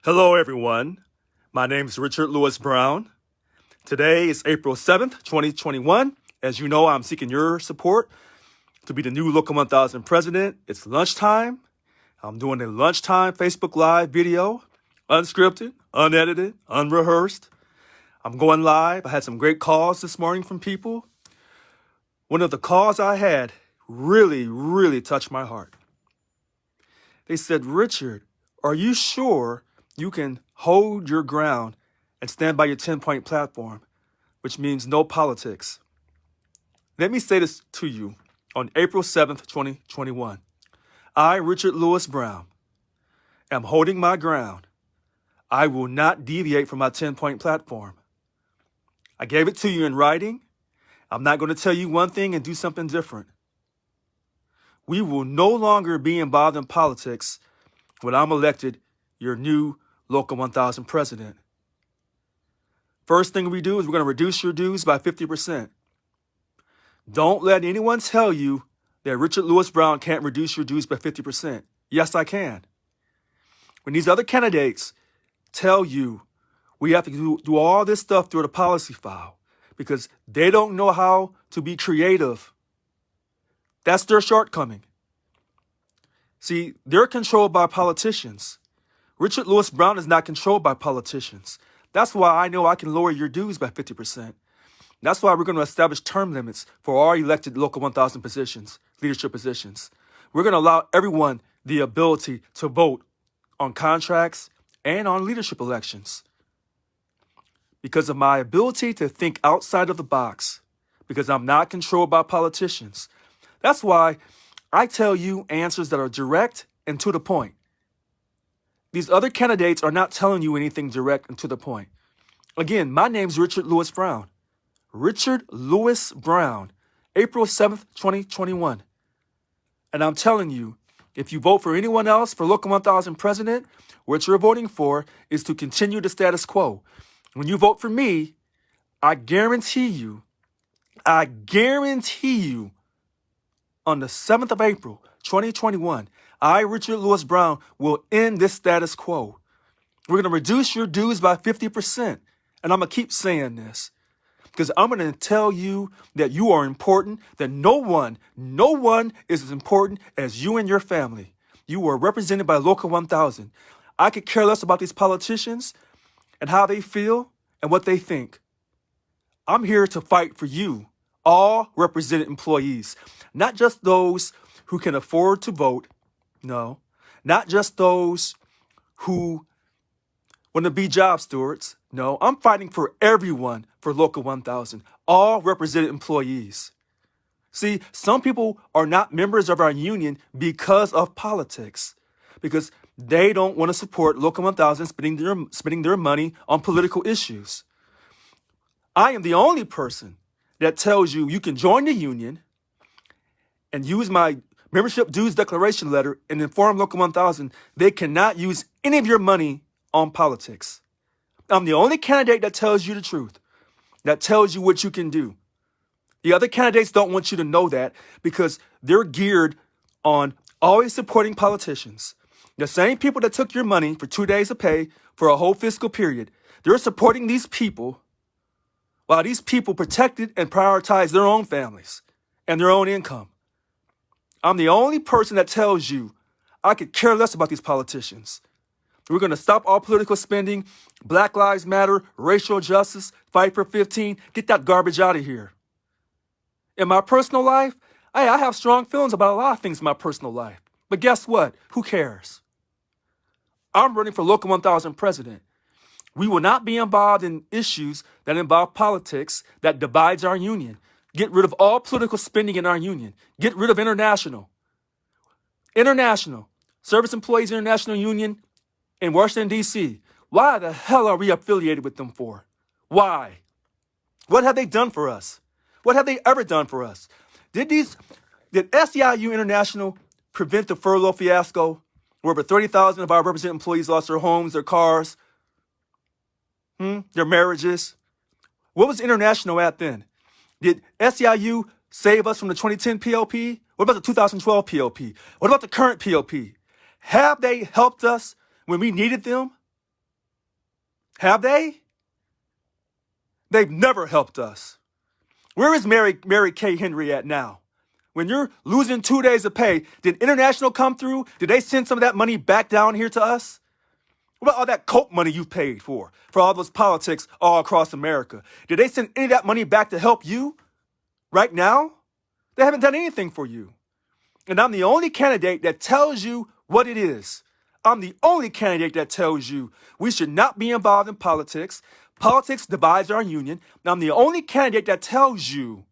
Hello, everyone. My name is Richard Lewis Brown. Today is April 7th, 2021. As you know, I'm seeking your support to be the new Local 1000 president. It's lunchtime. I'm doing a lunchtime Facebook Live video, unscripted, unedited, unrehearsed. I'm going live. I had some great calls this morning from people. One of the calls I had really touched my heart. They said, Richard, are you sure you can hold your ground and stand by your 10-point platform, which means no politics? Let me say this to you on April 7th, 2021. I, Richard Lewis Brown, am holding my ground. I will not deviate from my 10-point platform. I gave it to you in writing. I'm not going to tell you one thing and do something different. We will no longer be involved in politics when I'm elected your new Local 1000 president. First thing we do is we're going to reduce your dues by 50%. Don't let anyone tell you that Richard Lewis Brown can't reduce your dues by 50%. Yes, I can. When these other candidates tell you we have to do all this stuff through the policy file because they don't know how to be creative, that's their shortcoming. See, they're controlled by politicians. Richard Lewis Brown is not controlled by politicians. That's why I know I can lower your dues by 50%. That's why we're going to establish term limits for our elected Local 1000 positions, leadership positions. We're going to allow everyone the ability to vote on contracts and on leadership elections. Because of my ability to think outside of the box, because I'm not controlled by politicians. That's why I tell you answers that are direct and to the point. These other candidates are not telling you anything direct and to the point. Again, my name's Richard Lewis Brown. Richard Lewis Brown, April 7th, 2021. And I'm telling you, if you vote for anyone else for Local 1000 president, what you're voting for is to continue the status quo. When you vote for me, I guarantee you, on the 7th of April, 2021, I, Richard Lewis Brown, will end this status quo. We're going to reduce your dues by 50%. And I'm going to keep saying this because I'm going to tell you that you are important, that no one is as important as you and your family. You are represented by Local 1000. I could care less about these politicians and how they feel and what they think. I'm here to fight for you, all represented employees, not just those who can afford to vote. No, not just those who want to be job stewards. No, I'm fighting for everyone for Local 1000, all represented employees. See, some people are not members of our union because of politics, because they don't want to support Local 1000 spending their money on political issues. I am the only person that tells you you can join the union and use my membership dues declaration letter and inform Local 1000 they cannot use any of your money on politics. I'm the only candidate that tells you the truth, that tells you what you can do. The other candidates don't want you to know that because they're geared on always supporting politicians. The same people that took your money for 2 days of pay for a whole fiscal period, they're supporting these people while these people protected and prioritized their own families and their own income. I'm the only person that tells you I could care less about these politicians. We're going to stop all political spending, Black Lives Matter, racial justice, fight for 15, get that garbage out of here. In my personal life, I have strong feelings about a lot of things in my personal life. But guess what? Who cares? I'm running for Local 1000 president. We will not be involved in issues that involve politics that divides our union. Get rid of all political spending in our union. Get rid of International. Service Employees International Union in Washington, D.C. Why the hell are we affiliated with them for? Why? What have they done for us? What have they ever done for us? Did SEIU International prevent the furlough fiasco where over 30,000 of our represented employees lost their homes, their cars, their marriages? What was International at then? Did SEIU save us from the 2010 PLP? What about the 2012 PLP? What about the current PLP? Have they helped us when we needed them? Have they? They've never helped us. Where is Mary Kay Henry at now? When you're losing 2 days of pay, did International come through? Did they send some of that money back down here to us? What about all that Coke money you paid for all those politics all across America? Did they send any of that money back to help you right now? They haven't done anything for you. And I'm the only candidate that tells you what it is. I'm the only candidate that tells you we should not be involved in politics. Politics divides our union. And I'm the only candidate that tells you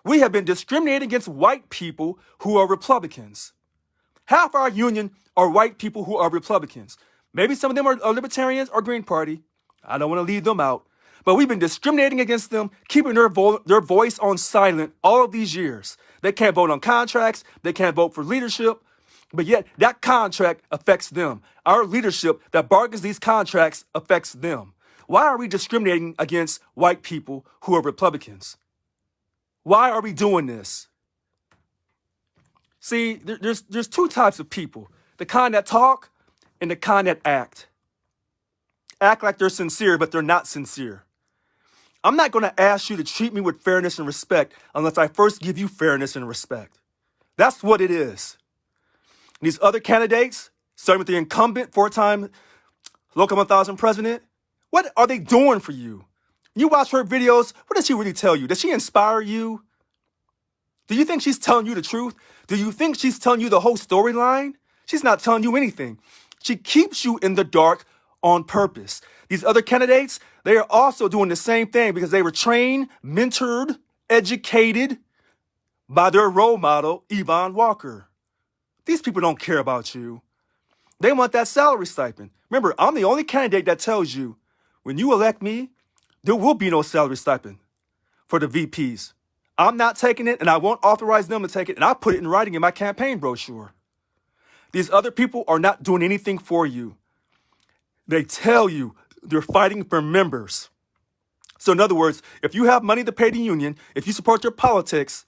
we have been discriminating against white people who are Republicans. Half our union are white people who are Republicans. Maybe some of them are Libertarians or Green Party. I don't want to leave them out. But we've been discriminating against them, keeping their voice on silent all of these years. They can't vote on contracts. They can't vote for leadership. But yet that contract affects them. Our leadership that bargains these contracts affects them. Why are we discriminating against white people who are Republicans? Why are we doing this? See, there's two types of people. The kind that talk and the kind that act. Act like they're sincere, but they're not sincere. I'm not going to ask you to treat me with fairness and respect unless I first give you fairness and respect. That's what it is. These other candidates, starting with the incumbent four-time local 1,000 president, what are they doing for you? You watch her videos, what does she really tell you? Does she inspire you? Do you think she's telling you the truth? Do you think she's telling you the whole storyline? She's not telling you anything. She keeps you in the dark on purpose. These other candidates, they are also doing the same thing because they were trained, mentored, educated by their role model, Yvonne Walker. These people don't care about you. They want that salary stipend. Remember, I'm the only candidate that tells you, when you elect me, there will be no salary stipend for the VPs. I'm not taking it, and I won't authorize them to take it, and I put it in writing in my campaign brochure. These other people are not doing anything for you. They tell you they're fighting for members. So in other words, if you have money to pay the union, if you support their politics,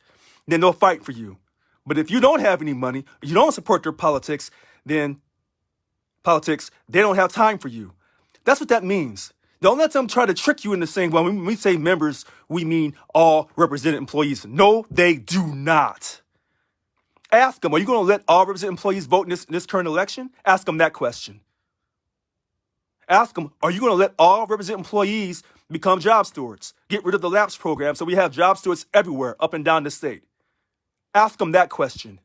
then they'll fight for you. But if you don't have any money, you don't support their politics, then they don't have time for you. That's what that means. Don't let them try to trick you into saying, well, when we say members, we mean all represented employees. No, they do not. Ask them, are you going to let all represented employees vote in this current election? Ask them that question. Ask them, are you going to let all represented employees become job stewards? Get rid of the lapse program so we have job stewards everywhere up and down the state. Ask them that question.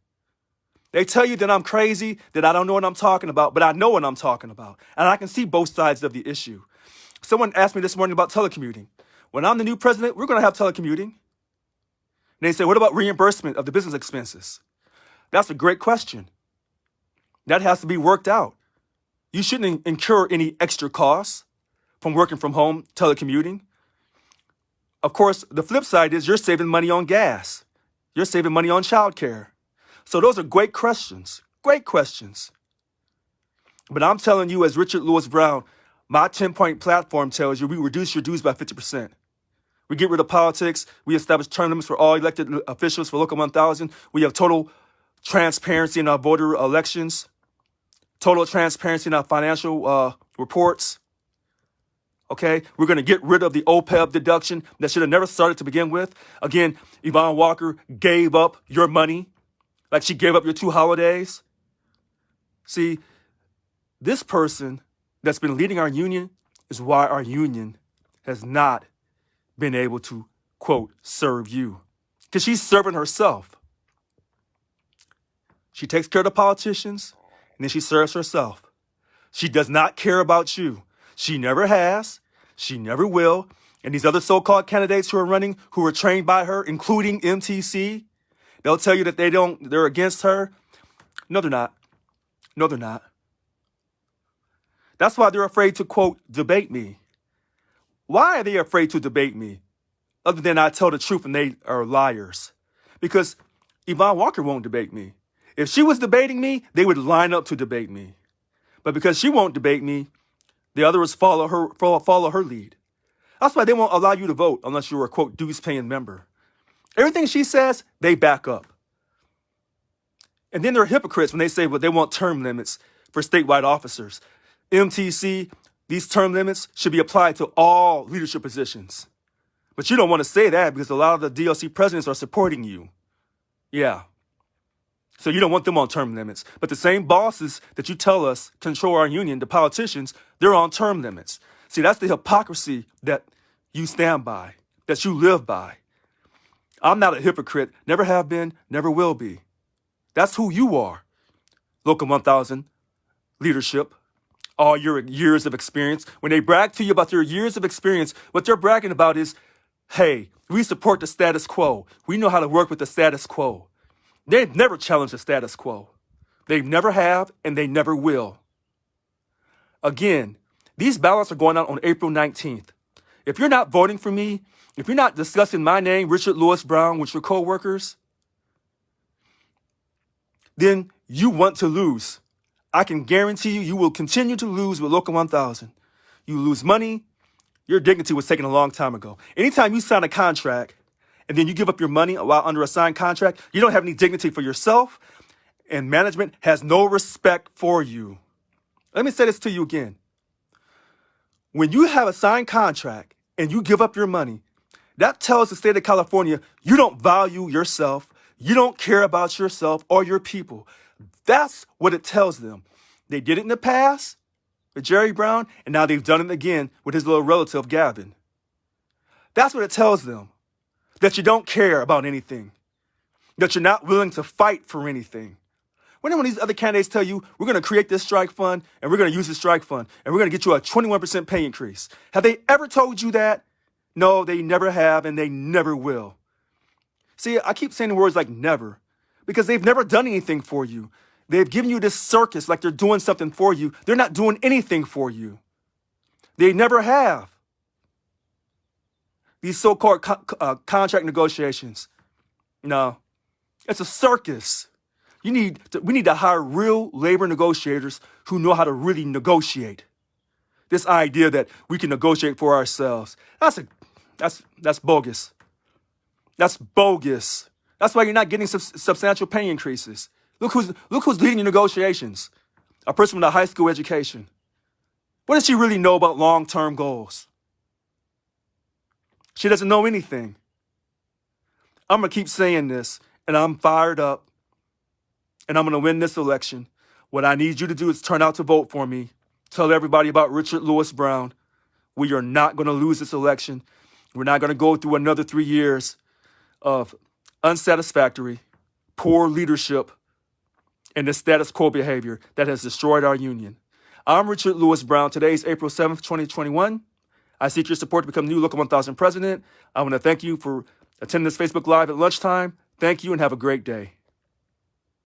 They tell you that I'm crazy, that I don't know what I'm talking about, but I know what I'm talking about. And I can see both sides of the issue. Someone asked me this morning about telecommuting. When I'm the new president, we're going to have telecommuting. And they say, what about reimbursement of the business expenses? That's a great question. That has to be worked out. You shouldn't incur any extra costs from working from home, telecommuting. Of course, the flip side is you're saving money on gas. You're saving money on childcare. So those are great questions. Great questions. But I'm telling you, as Richard Lewis Brown, my 10-point platform tells you we reduce your dues by 50%. We get rid of politics. We establish term limits for all elected officials for Local 1000. We have total transparency in our voter elections. Total transparency in our financial reports. Okay, we're going to get rid of the OPEB deduction that should have never started to begin with. Again, Yvonne Walker gave up your money like she gave up your 2 holidays. See, this person that's been leading our union is why our union has not been able to, quote, serve you. Because she's serving herself. She takes care of the politicians, and then she serves herself. She does not care about you. She never has. She never will. And these other so-called candidates who are running, who are trained by her, including MTC, they'll tell you that they're against her. No, they're not. No, they're not. That's why they're afraid to, quote, debate me. Why are they afraid to debate me? Other than I tell the truth and they are liars. Because Yvonne Walker won't debate me. If she was debating me, they would line up to debate me. But because she won't debate me, the others follow her lead. That's why they won't allow you to vote unless you're a, quote, dues-paying member. Everything she says, they back up. And then they're hypocrites when they say, well, they want term limits for statewide officers. MTC, these term limits should be applied to all leadership positions. But you don't want to say that because a lot of the DLC presidents are supporting you. Yeah. So you don't want them on term limits. But the same bosses that you tell us control our union, the politicians, they're on term limits. See, that's the hypocrisy that you stand by, that you live by. I'm not a hypocrite, never have been, never will be. That's who you are. Local 1000 leadership, all your years of experience. When they brag to you about their years of experience, what they're bragging about is, hey, we support the status quo. We know how to work with the status quo. They've never challenged the status quo. They never have, and they never will. Again, these ballots are going out on April 19th. If you're not voting for me, if you're not discussing my name, Richard Lewis Brown, with your coworkers, then you want to lose. I can guarantee you, you will continue to lose with Local 1000. You lose money. Your dignity was taken a long time ago. Anytime you sign a contract and then you give up your money while under a signed contract, you don't have any dignity for yourself, and management has no respect for you. Let me say this to you again. When you have a signed contract and you give up your money, that tells the state of California you don't value yourself, you don't care about yourself or your people. That's what it tells them. They did it in the past with Jerry Brown, and now they've done it again with his little relative, Gavin. That's what it tells them, that you don't care about anything, that you're not willing to fight for anything. When these other candidates tell you, we're going to create this strike fund, and we're going to use this strike fund, and we're going to get you a 21% pay increase. Have they ever told you that? No, they never have, and they never will. See, I keep saying words like never, because they've never done anything for you. They've given you this circus like they're doing something for you. They're not doing anything for you. They never have. These so-called contract negotiations. No, it's a circus. We need to hire real labor negotiators who know how to really negotiate. This idea that we can negotiate for ourselves, that's bogus. That's bogus. That's why you're not getting substantial pay increases. Look who's leading your negotiations. A person with a high school education. What does she really know about long-term goals? She doesn't know anything. I'm going to keep saying this, and I'm fired up, and I'm going to win this election. What I need you to do is turn out to vote for me. Tell everybody about Richard Lewis Brown. We are not going to lose this election. We're not going to go through another 3 years of unsatisfactory, poor leadership, and the status quo behavior that has destroyed our union. I'm Richard Lewis Brown. Today is April 7th, 2021. I seek your support to become the new Local 1000 president. I want to thank you for attending this Facebook Live at lunchtime. Thank you and have a great day.